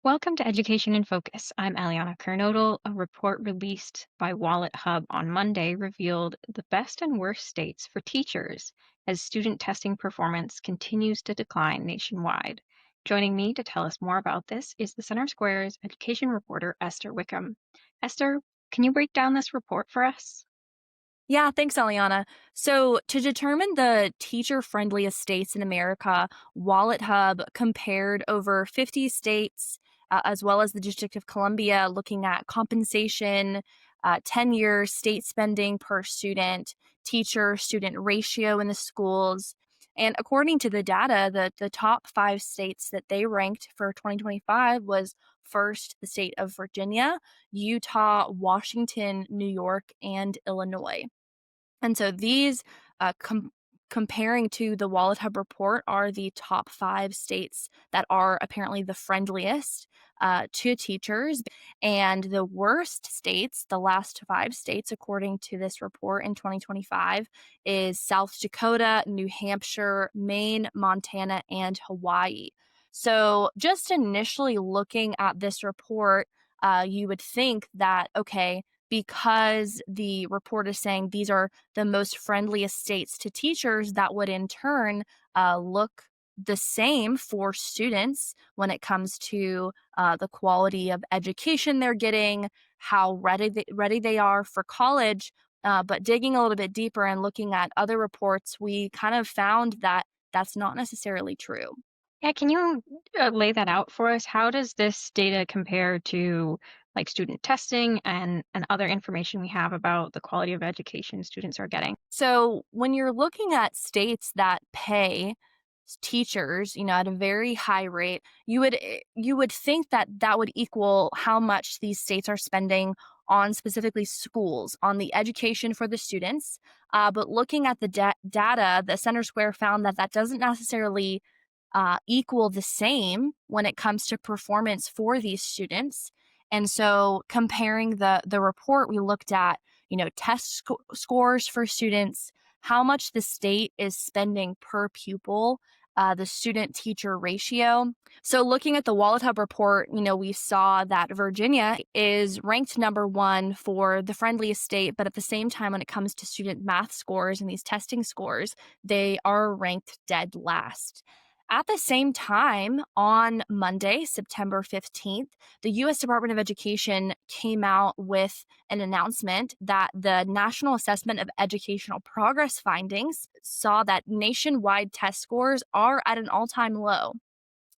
Welcome to Education in Focus. I'm Aliana Kernodle. A report released by WalletHub on Monday revealed the best and worst states for teachers as student testing performance continues to decline nationwide. Joining me to tell us more about this is the Center Square's education reporter, Esther Wickham. Esther, can you break down this report for us? Yeah, thanks, Aliana. So, to determine the teacher friendliest states in America, WalletHub compared over 50 states, as well as the District of Columbia, looking at compensation, tenure, state spending per student, teacher student ratio in the schools. And according to the data, the top five states that they ranked for 2025 was first, the state of Virginia, Utah, Washington, New York, and Illinois. And so these, comparing to the Wallet Hub report, are the top five states that are apparently the friendliest to teachers. And the worst states, the last five states, according to this report in 2025, is South Dakota, New Hampshire, Maine, Montana, and Hawaii. So just initially looking at this report, you would think that, okay, because the report is saying these are the most friendliest states to teachers, that would in turn look the same for students when it comes to the quality of education they're getting, how ready they are for college. But digging a little bit deeper and looking at other reports, we kind of found that that's not necessarily true. Yeah, can you lay that out for us? How does this data compare to like student testing and other information we have about the quality of education students are getting? So when you're looking at states that pay teachers, at a very high rate, you would think that that would equal how much these states are spending on specifically schools, on the education for the students. But looking at the data, the Center Square found that that doesn't necessarily equal the same when it comes to performance for these students. And so comparing the report, we looked at, scores for students, how much the state is spending per pupil, the student teacher ratio. So looking at the Wallet Hub report, we saw that Virginia is ranked number one for the friendliest state, but at the same time, when it comes to student math scores and these testing scores, they are ranked dead last. At the same time, on Monday, September 15th, the US Department of Education came out with an announcement that the National Assessment of Educational Progress findings saw that nationwide test scores are at an all time low.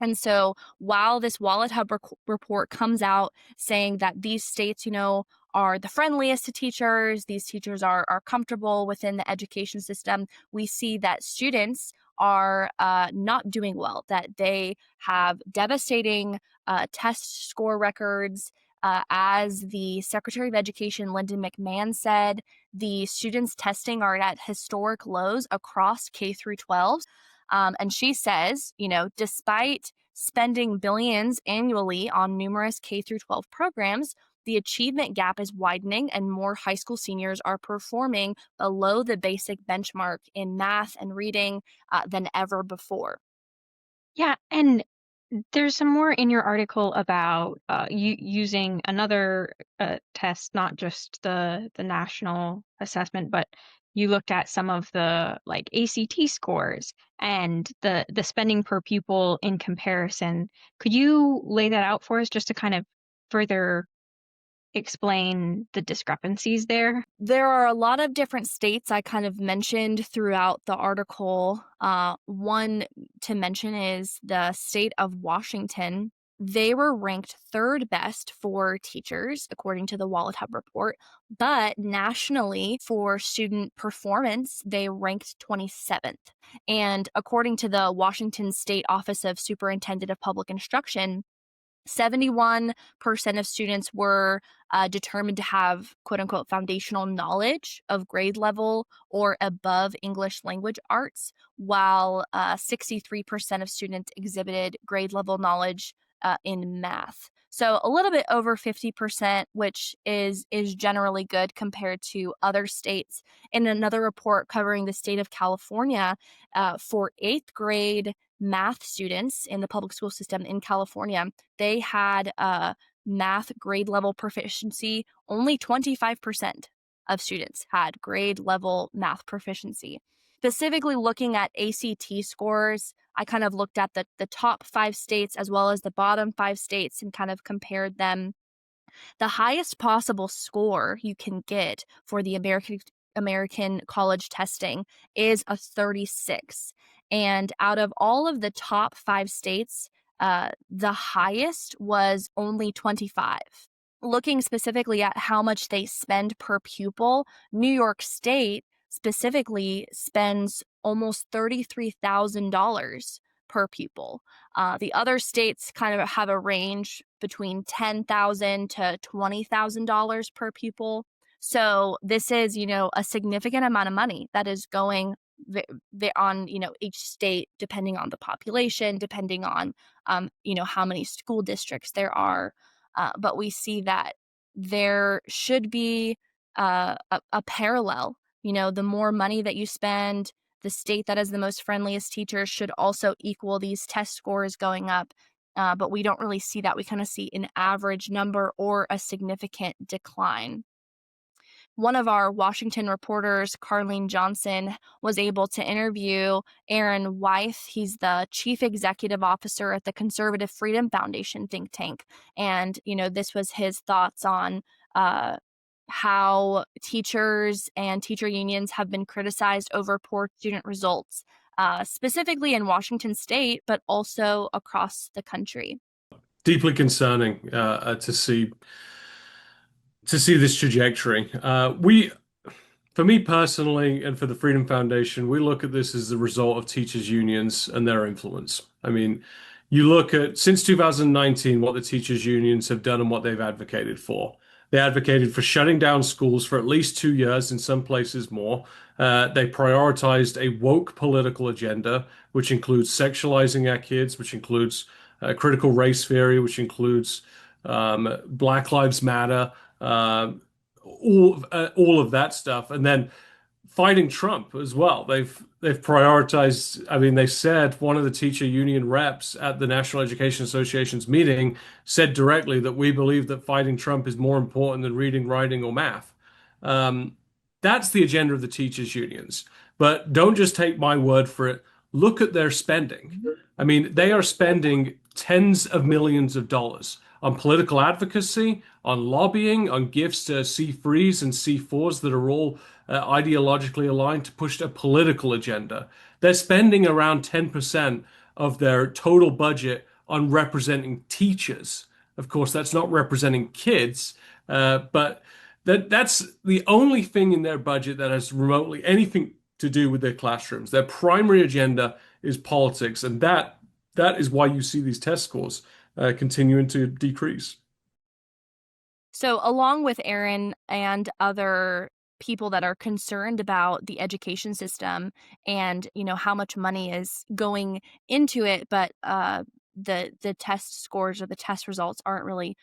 And so while this Wallet Hub report comes out saying that these states, are the friendliest to teachers, these teachers are comfortable within the education system, we see that students are not doing well, that they have devastating test score records. As the Secretary of Education, Lyndon McMahon, said, the students testing are at historic lows across K through 12. And she says, despite spending billions annually on numerous K through 12 programs, the achievement gap is widening and more high school seniors are performing below the basic benchmark in math and reading than ever before. Yeah, and there's some more in your article about using another test, not just the national assessment, but you looked at some of the like ACT scores and the spending per pupil in comparison. Could you lay that out for us just to kind of further explain the discrepancies there? There are a lot of different states I kind of mentioned throughout the article. One to mention is the state of Washington. They were ranked third best for teachers, according to the Wallet Hub report. But nationally, for student performance, they ranked 27th. And according to the Washington State Office of Superintendent of Public Instruction, 71% of students were determined to have quote unquote foundational knowledge of grade level or above English language arts, while 63% of students exhibited grade level knowledge in math. So a little bit over 50%, which is generally good compared to other states. In another report covering the state of California, for eighth grade math students in the public school system in California, they had math grade level proficiency. Only 25% of students had grade level math proficiency. Specifically looking at ACT scores, I kind of looked at the top 5 states as well as the bottom 5 states and kind of compared them. The highest possible score you can get for the American college testing is a 36. And out of all of the top 5 states, the highest was only 25. Looking specifically at how much they spend per pupil, New York State specifically spends almost $33,000 per pupil. The other states kind of have a range between $10,000 to $20,000 per pupil. So this is, a significant amount of money that is going on, each state, depending on the population, depending on, how many school districts there are. But we see that there should be a parallel. The more money that you spend, the state that has the most friendliest teachers should also equal these test scores going up. But we don't really see that. We kind of see an average number or a significant decline. One of our Washington reporters, Carlene Johnson, was able to interview Aaron Wythe. He's the chief executive officer at the Conservative Freedom Foundation think tank. And, this was his thoughts on how teachers and teacher unions have been criticized over poor student results, specifically in Washington state, but also across the country. Deeply concerning to see this trajectory. For me personally, and for the Freedom Foundation, we look at this as the result of teachers' unions and their influence. I mean, you look at since 2019, what the teachers' unions have done and what they've advocated for. They advocated for shutting down schools for at least 2 years, in some places more. They prioritized a woke political agenda, which includes sexualizing our kids, which includes critical race theory, which includes Black Lives Matter, all of that stuff, and then fighting Trump as well. They've prioritized. I mean, they said one of the teacher union reps at the National Education Association's meeting said directly that we believe that fighting Trump is more important than reading, writing, or math. Um, that's the agenda of the teachers unions. But don't just take my word for it. Look at their spending. I mean, they are spending tens of millions of dollars on political advocacy, on lobbying, on gifts to C3s and C4s that are all ideologically aligned to push a political agenda. They're spending around 10% of their total budget on representing teachers. Of course, that's not representing kids, but that's the only thing in their budget that has remotely anything to do with their classrooms. Their primary agenda is politics, and that is why you see these test scores continuing to decrease. So, along with Aaron and other people that are concerned about the education system and how much money is going into it, but the test scores or the test results aren't really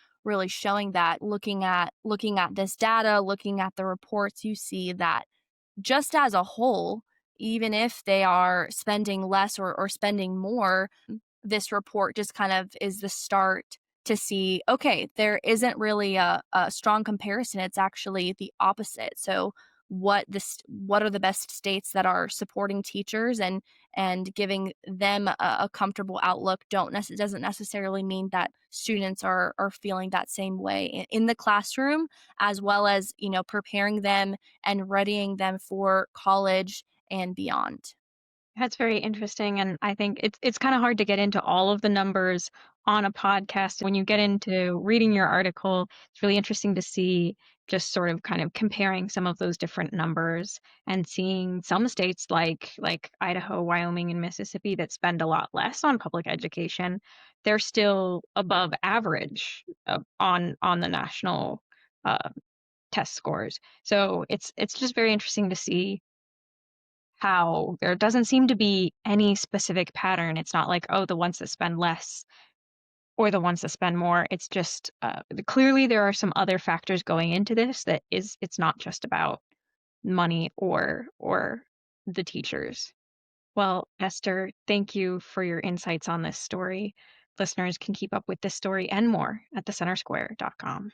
showing that. Looking at this data, looking at the reports, you see that just as a whole, even if they are spending less or spending more, this report just kind of is the start to see, okay, there isn't really a strong comparison. It's actually the opposite. So what are the best states that are supporting teachers and giving them a comfortable outlook doesn't necessarily mean that students are feeling that same way in the classroom, as well as preparing them and readying them for college and beyond. That's very interesting, and I think it's kind of hard to get into all of the numbers on a podcast. When you get into reading your article, it's really interesting to see just sort of kind of comparing some of those different numbers and seeing some states like Idaho, Wyoming, and Mississippi that spend a lot less on public education. They're still above average on the national uh, test scores. So it's just very interesting to see how there doesn't seem to be any specific pattern. It's not like, oh, the ones that spend less or the ones that spend more. It's just clearly there are some other factors going into this it's not just about money or the teachers. Well, Esther, thank you for your insights on this story. Listeners can keep up with this story and more at thecentersquare.com.